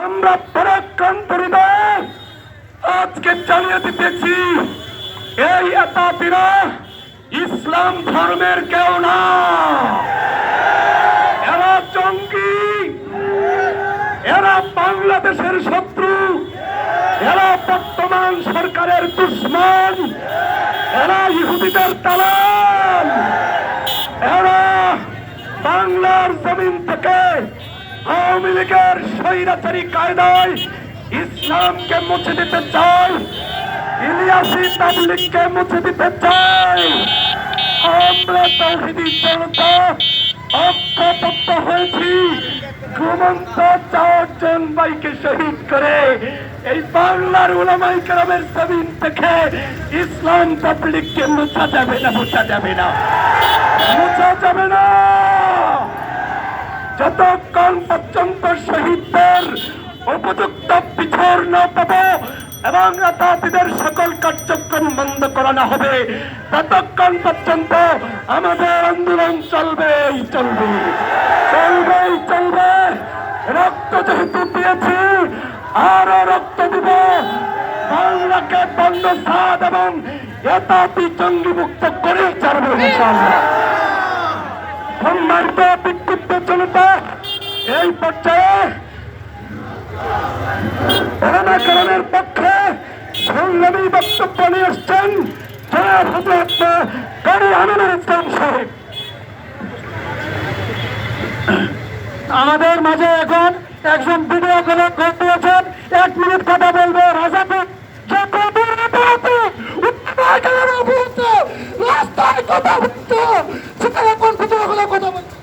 আমরা পরাক্রান্তরীরা আজকে চালিয়ে দিতেছি। এই এতাতিরা ইসলাম ধর্মের কেউ না, এরা জঙ্গি, এরা বাংলাদেশের শত্রু, এরা বর্তমান সরকারের দুশমন, এরা ইহুদিদের দালাল, এরা বাংলার জমিন থেকে আওয়ামী লীগের স্বৈরাচারী কায়দায় ইসলামকে মুছে দিতে চায়, ইলিয়াসী তাবলীগকে মুছে দিতে চায়। আমরা তাওহীদি জনতা ঐক্যবদ্ধ হয়েছি। ঘুমন্ত 4 জন ভাইকে শহীদ করে এই বাংলার উলামায়ে কেরামের জমিন থেকে ইসলাম তাবলীগকে মুছা যাবে না, মুছা যাবে না, মুছা যাবে না। যতক্ষণ পর্যন্ত শহীদদের উপযুক্ত বিচার না পাবো এবং তাদের সকল কার্যক্রম বন্ধ করানো হবে, ততক্ষণ পর্যন্ত আমাদের আন্দোলন চলবেই চলবে, চলবেই চলবে। রক্ত যেহেতু দিয়েছি আরো রক্ত দিব। বাংলাকে বন্ধ সাদ এবং এতাতি জঙ্গি মুক্ত করে ছাড়বো ইনশাআল্লাহ। সম্মানিত বিক্ষুব্ধ জনতা, এই পর্যায়ে উলামায়ে পক্ষে সংগ্রামী বক্তব্য নিয়ে এসছেন জনাব হযরত কারি আমিনুল ইসলাম সাহেব। আমাদের মাঝে এখন একজন ভিডিও কলে কল দিয়েছেন, 1 মিনিট কথা বলবে। রাজাপুর রাস্তায় কথা বলতো, সেটা এখন ভিডিও কলে কথা বলতো।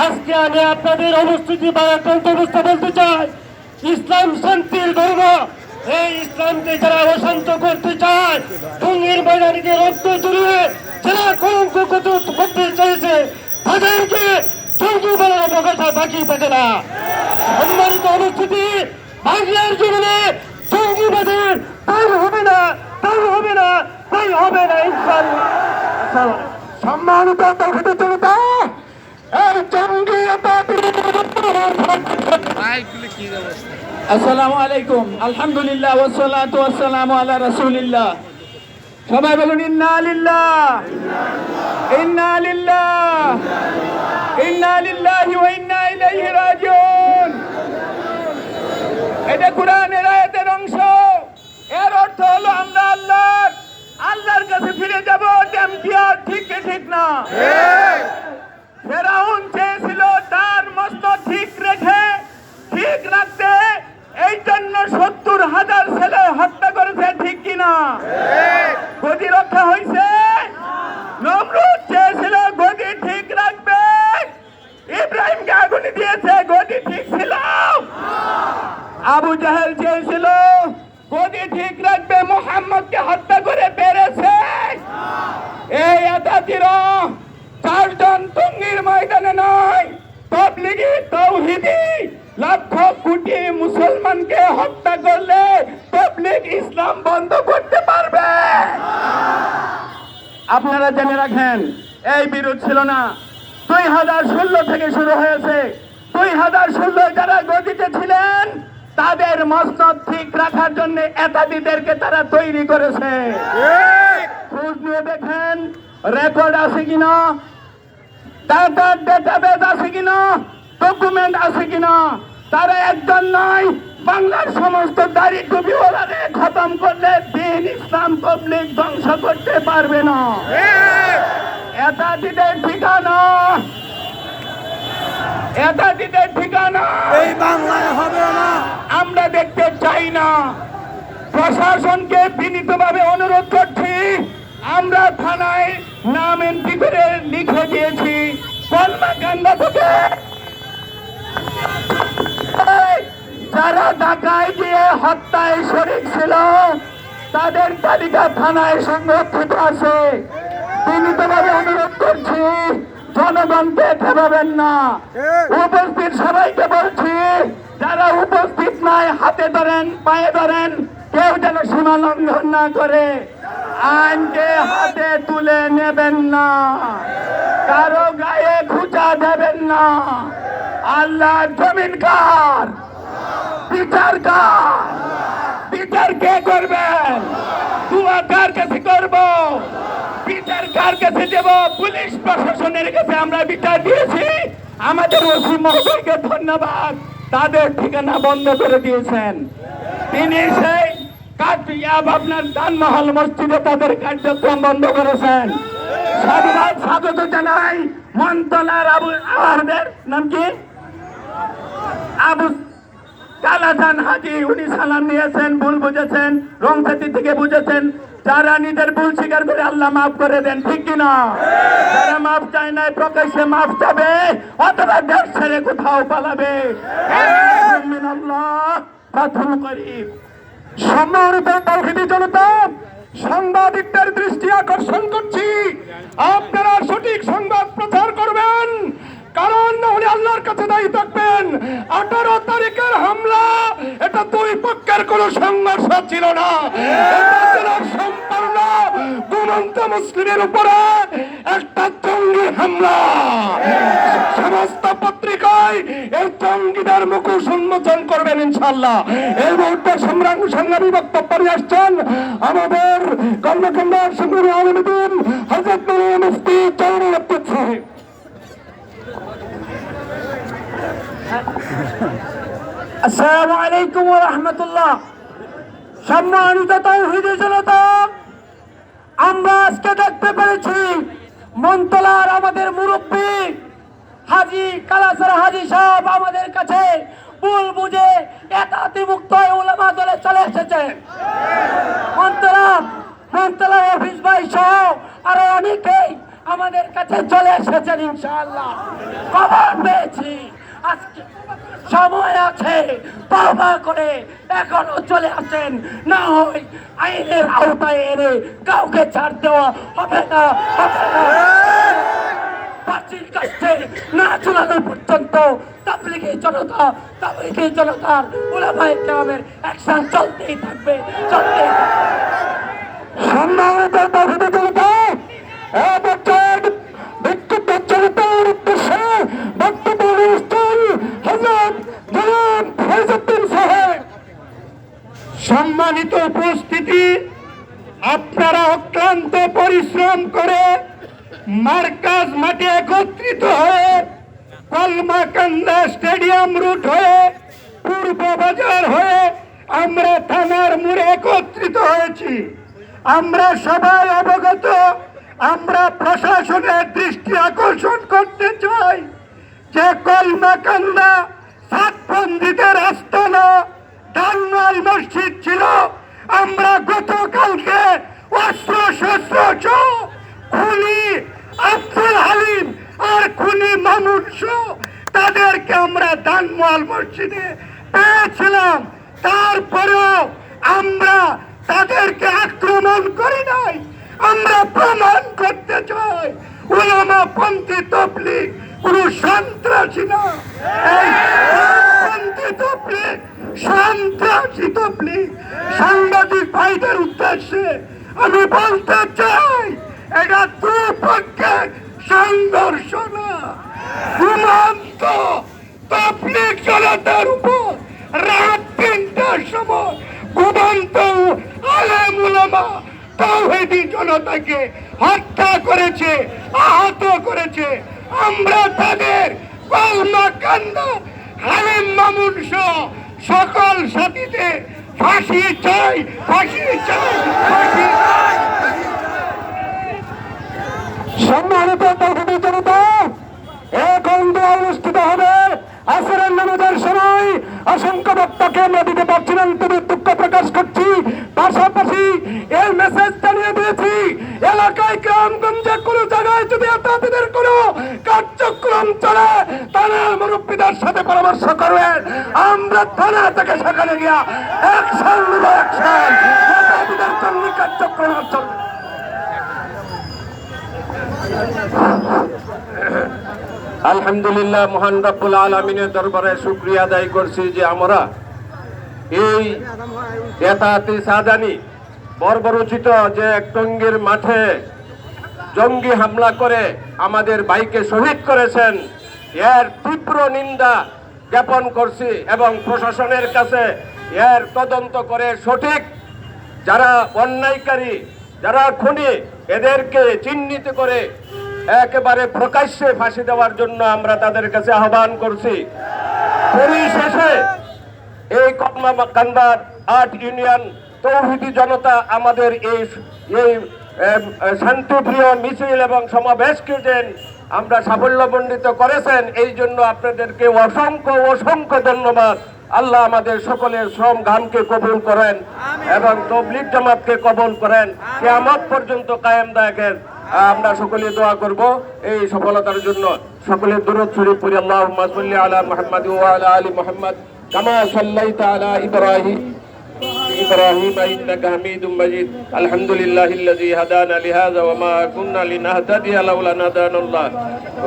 আজকে আমি আপনাদের অনুষ্ঠিতি বা আক্রান্ত অবস্থা বলতে চাই, ইসলাম শান্তির ধর্ম। এই ইসলামকে যারা অশান্ত করতে চায়, টঙ্গীর ময়দানিকে রক্ত জড়িয়ে যারা কলঙ্ক করতে চাইছে, তাদেরকে জঙ্গি বলার অবকাশা বাকি থাকে না। সম্মানিত অনুষ্ঠিতি, বাংলার জীবনে জঙ্গিবাদের তাই হবে না, তাই হবে না, তাই হবে না ইনশাআল্লাহ। সম্মানিত তাওহীদি জনতা, এই জঙ্গি আসসালামু আলাইকুম, আলহামদুলিল্লাহ, ওয়াসসালাতু ওয়াসসালামু আলা রাসূলিল্লাহ। সবাই বলুন ইন্না লিল্লাহ, ইন্না লিল্লাহ, ইন্না লিল্লাহি ওয়া ইন্না ইলাইহি রাজিউন। এটা কোরআনের আয়াতের অংশ। এর অর্থ হলো আমরা আল্লাহর কাছে ফিরে যাব। ঠিক না? ফেরাউন চেয়েছিল তার মস্তক ঠিক রাখতে, এই জন্য 70,000 ছেলে হত্যা করেছে, ঠিক কিনা? গদি রক্ষা হয়েছে? নমরুদ চেয়েছিল গদি ঠিক রাখবে, ইব্রাহিমকে আগুনে দিয়েছে, গদি ঠিক ছিল? আবু জাহেল চেয়েছিল গদি ঠিক রাখবে, মুহাম্মদকে হত্যা করে পেরেছে? এই এতাতিরা 4 জন টঙ্গীর ময়দানে নয়, তাবলীগী তাওহীদি লক্ষ কোটি মুসলমানকে হত্যা করলে তাবলীগ ইসলাম বন্ধ করতে পারবে? আপনারা জেনে রাখেন, এই বিরোধ ছিল না, 2016 থেকে শুরু হয়েছে। 2016 যারা গদিতে ছিলেন তাদের মসনদ ঠিক রাখার জন্য এতাতিদেরকে তারা তৈরি করেছে। খোঁজ নিয়ে দেখেন, রেকর্ড আছে কিনা, ডাটার ডেটাবেস আছে কিনা, ডকুমেন্ট আছে কিনা। তারা একজন নয়, বাংলার সমস্ত দাড়ি টুপিওয়ালারে খতম করলে দ্বীন ইসলাম তাবলীগ ধ্বংস করতে পারবে না। এতাতিদের ঠিকানা, এতাতিদের ঠিকানা এই বাংলায় হবে না, আমরা দেখতে চাই না। প্রশাসনকে বিনীতভাবে অনুরোধ করছি, আমরা থানায় নাম এন্ট্রি করে লিখে দিয়েছি, কলমাকান্দা থেকে যারা ঢাকায় গিয়ে হত্যায় শরীক ছিল তাদের তালিকা থানায় সংরক্ষিত আছে। বিনীতভাবে অনুরোধ করছি, জনগণকে ঠেকাবেন না। উপস্থিত সবাইকে বলছি, যারা উপস্থিত নাই হাতে ধরেন, পায়ে ধরেন, কেউ যেন সীমা লঙ্ঘন না করে। আইনকে হাতে তুলে নেবেন না, কারো গায়ে খুঁজা দেবেন না। আল্লাহ জমিন কার? বিচার কার? বিচার কে করবেন? দোয়া কার কাছে করব? বিচার কার কাছে দেব? পুলিশ প্রশাসনের কাছে আমরা বিচার দিয়েছি। আমাদের ওসি মহোদয়কে ধন্যবাদ, তাদের ঠিকানা বন্ধ করে দিয়েছেন। তিনি সেই আপনার দানমহল মসজিদে তাদের কার্যক্রম বন্ধ করেছেন। সাধুবাদ স্বাগত জানাই মন্তলার আমাদের নাম কি আবু কালাজান হাজি, উনি সালাম নিয়েছেন, ভুল বুঝেছেন, রংসাতি থেকে বুঝেছেন। যারা নিজের ভুল স্বীকার করে আল্লাহ মাফ করে দেন, ঠিক কিনা? যারা মাফ চায় না প্রকাশ্যে মাফ চাবে অথবা দেশ ছেড়ে কোথাও পালাবে। আল্লাহ প্রথম করিব। সম্মানিত তাওহীদি জনতা, সাংবাদিকদের দৃষ্টি আকর্ষণ করছি, আপনারা সঠিক সংবাদ প্রচার করবেন, কারণ না হলে আল্লাহর কাছে দায়ী থাকবেন। 18 তারিখের হামলা এটা দুই পক্ষের কোন সংঘর্ষ ছিল না, এটা ছিল সম্পূর্ণ ঘুমন্ত মুসলিমের উপরে একটা জঙ্গি হামলা। সমস্ত পত্রিকায় এই জঙ্গিদের মুখোশ উন্মোচন করবেন ইনশাআল্লাহ। এই মুহূর্তে সংগ্রামী বক্তব্য নিয়ে আসছেন আমাদের কর্মকাণ্ডের সংগ্রামী আলমদিন হযরত মৌলানা মুফতি জয়নুল আবদিন সাহেব। আসসালামু আলাইকুম ওয়া রাহমাতুল্লাহ। সম্মানিত তাওহীদি জনতা, আমরা আজকে দেখতে পেরেছি মন্তলার আমাদের মুরব্বী হাজী কালাচার হাজী সাহেব আমাদের কাছে ভুল বুঝে এতাতিমুক্ত উলামা দলে চলে এসেছে। মন্তলা অফিস ভাই সহ আরো অনেকেই আমাদের কাছে চলে এসেছেন ইনশাআল্লাহ। খবর পেয়েছি আজকে সময় আছে, তওবা করে এখনো চলে আসেন, না হয় আইনের আওতায় এনে কাউকে ছাড় দেওয়া হবে না। ফাঁসির কাছে না ঝুলানো পর্যন্ত তাবলীগী জনতার উলামায়ে কেরামের অ্যাকশন চলতেই থাকবে। সম্মানিত তাওহীদি জনতা, বিক্ষুব্ধ জনতার উদ্দেশ্যে বক্তব্য অনুষ্ঠান হযরত জনাব ফয়জউদ্দিন সাহেব। সম্মানিত উপস্থিতি, আপনারা অক্লান্ত পরিশ্রম করে মার্কাজ মাঠে একত্রিত হয়ে কলমাকান্দা স্টেডিয়াম রুট হয়ে পূর্ব বাজার হয়ে আমরা থানার মোড়ে একত্রিত হয়েছি। আমরা সবাই অবগত, আমরা প্রশাসনের দৃষ্টি আকর্ষণ করতে চাই যে কলমাকান্দা সাতপন্থীদের আস্তানা দানওয়াল মসজিদ ছিল। আমরা গতকালকে অস্ত্র শস্ত্র খুনি আব্দুল হালিম আর খুনি মামুন তাদেরকে আমরা দানওয়াল মসজিদে পেয়েছিলাম। তারপরেও আমরা তাদেরকে আক্রমণ করি নাই। আমরা প্রমাণ করতে চাই উলামা পন্থী তাবলীগ কোন সন্ত্রাসী না। এই পন্থী তাবলীগ সন্ত্রাসী তাবলীগ। সাংবাদিক ভাইদের উদ্দেশ্যে আমি বলতে চাই, এটা দুপক্ষের সংঘর্ষ না, ঘুমন্ত তাবলীগ জনতার উপর রাত 3টার সময় ঘুমন্ত আলেম উলামা তাওহীদি জনতাকে হত্যা করেছে, আহত করেছে। আমরা তাদের কলমাকান্দা হালিম মামুন সহ সকল সাথীদের ফাঁসি চাই, ফাঁসি চাই, ফাঁসি চাই। সম্মানিত তাওহীদি জনতা, এখন দোয়া অনুষ্ঠিত হবে। আসরের নামাজের সময় অসংখ্য বক্তাকে আমরা দিতে পারছি না, তবে দুঃখ প্রকাশ করছি। পাশাপাশি এই মেসেজ জানিয়ে দিয়েছি, এলাকায় গ্রামগঞ্জে কোনো জায়গায় যদি আপনাদের কোনো কার্যক্রম চলে থানার মুরব্বীদের সাথে পরামর্শ করবেন। আমরা থানা থেকে সেখানে গিয়া অ্যাকশন নেব, অ্যাকশন। আপনাদের জন্য কার্যক্রম চলবে। আলহামদুলিল্লাহ, মহান রব্বুল আলামিনের দরবারে শুকরিয়া আদায় করছি যে আমরা এই এতাতি সাদানি বর্বরোচিত যে টঙ্গীর মাঠে জঙ্গি হামলা করে আমাদের ভাইকে শহীদ করেছেন, এর তীব্র নিন্দা জ্ঞাপন করছি এবং প্রশাসনের কাছে এর তদন্ত করে সঠিক যারা অন্যায়কারী, যারা খুনি, এদেরকে চিহ্নিত করে একেবারে প্রকাশ্যে ফাঁসি দেওয়ার জন্য আমরা তাদের কাছে আহ্বান করছি। পরিশেষে এই কর্মকাণ্ডার 8 ইউনিয়ন তৌহিদি জনতা আমাদের এই শান্তিপ্রিয় মিছিল এবং সমাবেশকে যে আমরা সাফল্যমণ্ডিত করেছেন, এই জন্য আপনাদেরকে অসংখ্য অসংখ্য ধন্যবাদ। আল্লাহ আমাদের সকলের শ্রম ঘামকে কবুল করেন এবং তবলিগ জামাতকে কবুল করেন, কিয়ামত পর্যন্ত কায়েম রাখেন। আমরা সকলে দোয়া করব এই সফলতার জন্য। সকলে দুরূদ শরীফ পড়ি। আল্লাহুম্মা সাল্লি আলা মুহাম্মাদ ওয়া আলা আলি মুহাম্মাদ কামা সাল্লাইতা আলা ইব্রাহিম ইন্নাকা হামিদুম মাজিদ। আলহামদুলিল্লাহিল্লাযী হাদানা লিহাযা ওয়া মা কুন্না লিনাহতাদিয়া লাউলা আন হাদানাল্লাহ।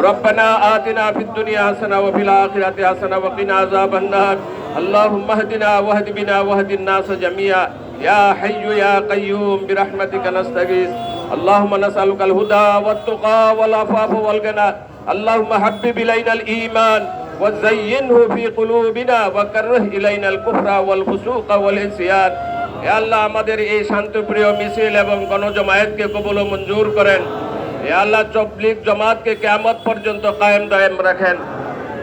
রব্বানা আতিনা ফিদ দুনিয়া হাসানা ওয়া ফিল আখিরাতি হাসানা ওয়া কিনা আযাবান নার। আল্লাহুম্মা ইহদিনা ওয়াহদি বিনা ওয়াহদিন নাস জামিয়া ইয়া হাইয়্যু ইয়া কাইয়্যুম বিরহমাতিকা নাস্তাগীস। اللهم نسألك الهدى والتقى والعفاف والغنى. اللهم حبب إلينا الإيمان وزينه في قلوبنا وكره إلينا الكفر والفسوق والعصيان. يا الله আমাদের এই শান্তিপ্রিয় মিছিল এবং গণজমায়েতকে কবুল ও মঞ্জুর করেন। ইয়া আল্লাহ তবলিগ জামাতকে কিয়ামত পর্যন্ত কায়েম দায়েম রাখেন।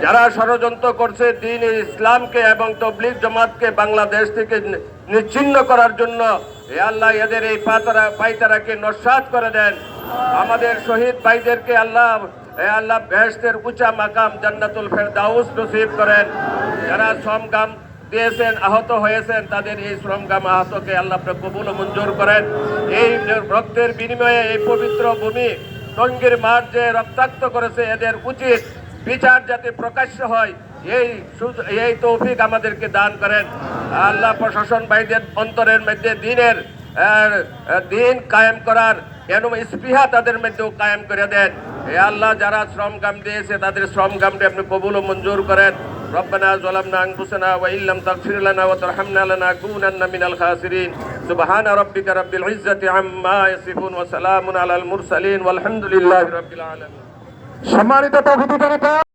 যারা ষড়যন্ত্র করছে দ্বীন ইসলামকে এবং তবলিগ জামাতকে বাংলাদেশ থেকে নিচ্ছিন্ন করার জন্য, হে আল্লাহ এদের এই পায়তারাকে নস্যাৎ করে দেন। আমাদের শহীদ ভাইদেরকে আল্লাহ বেহেশতের উঁচা মাকাম জান্নাতুল ফেরদাউস নসিব করেন। যারা শ্রমগাম দিয়েছেন, আহত হয়েছেন, তাদের এই শ্রমগাম আহতকে আল্লাহ কবুল ও মঞ্জুর করেন। এই রক্তের বিনিময়ে এই পবিত্র ভূমি টঙ্গীর মাঠ যে রক্তাক্ত করেছে, এদের উচিত বিচার যাতে প্রকাশ্য হয়, এই তৌফিক আমাদেরকে দান করেন। আল্লাহ প্রশাসন ভাইদের অন্তরের মধ্যে দিন কায়েম করার স্পৃহা তাদের মধ্যেও কায়েম করে দেন। হে আল্লাহ যারা শ্রমগাম দিয়েছে তাদের শ্রমগামটি আপনি কবুল ও মঞ্জুর করেন। রব্বানা যালামনা আনফুসানা ওয়া ইল্লাম তাগফির লানা ওয়া তারহামনা লানাকুনান্না মিনাল খাসিরিন। সুবহানা রাব্বিকা রাব্বিল ইজ্জাতি আম্মা ইয়াসিফুন ওয়া সালামুন আলাল মুরসালিন ওয়ালহামদুলিল্লাহি রাব্বিল আলামিন। সম্মানিত তৌহিদি জনতা।